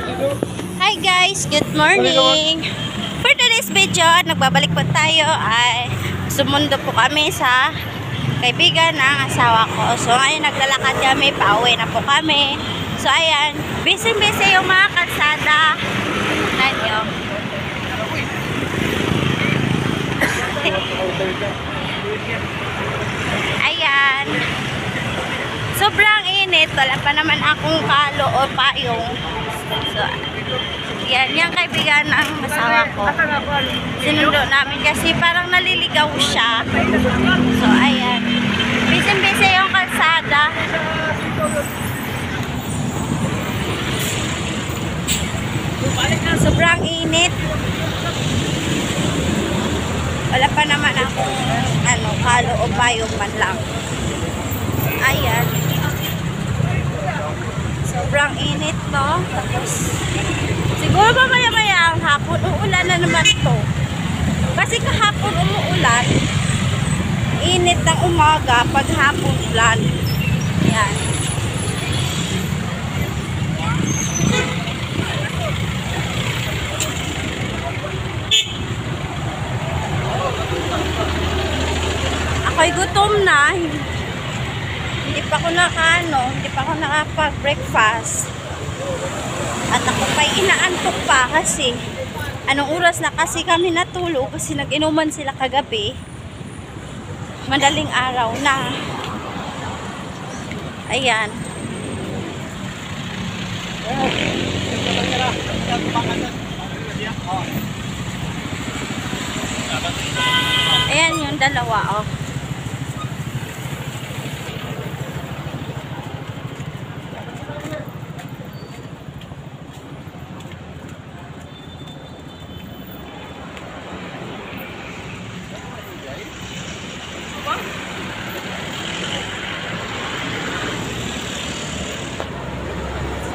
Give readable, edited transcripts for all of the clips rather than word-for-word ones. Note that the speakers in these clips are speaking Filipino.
Hi guys, good morning. For today's video, nagbabalik po tayo ay sumundo po kami sa kaibigan ng asawa ko. So ngayon naglalakad kami, pauwi na po kami. So ayan, busy-busy yung mga kalsada. Ayan. Ayan. Sobrang init, wala pa naman akong kalo o payong. So, yan, yung kaibigan ng asawa ko. Sinundo namin kasi parang naliligaw siya. So, ayan. Busy-busy yung kalsada. Sobrang init. Wala pa naman akong kalo o payong man lang. Ayan. Sobrang init, no? Tapos, siguro ba maya-maya ang hapon, uulan na naman to. Kasi kahapon umuulan, init ng umaga, pag hapon ulan. Yan. Ako'y gutom na. Hindi pa ako nakapag-breakfast. At ako pa'y inaantok pa kasi anong oras na kasi kami natulog kasi nag-inuman sila kagabi. Madaling araw na. Ayan. Ayan yung dalawa, oh.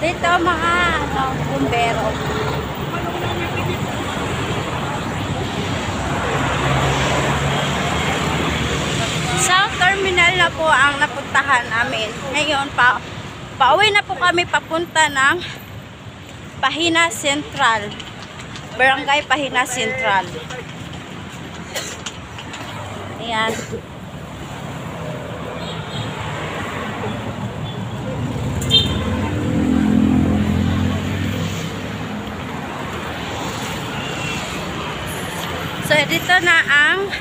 Dito mga bumbero. South Terminal na po ang napuntahan namin. Ngayon pauwi na po kami papunta ng Pahina Central. Barangay Pahina Central. Ayan. So, dito na ang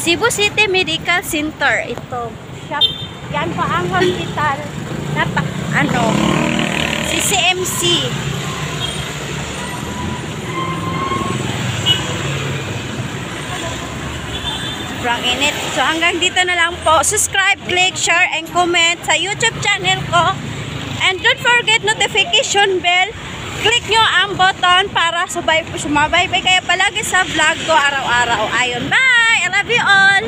Cebu City Medical Center. Ito. Shop. Yan pa ang hospital na CCMC. Sobrang init. So, hanggang dito na lang po. Subscribe, click, share, and comment sa YouTube channel ko. And don't forget notification bell. Click nyo ang button para sumabaybay kayo palagi sa vlog ko araw-araw. Ayun, bye! I love you all!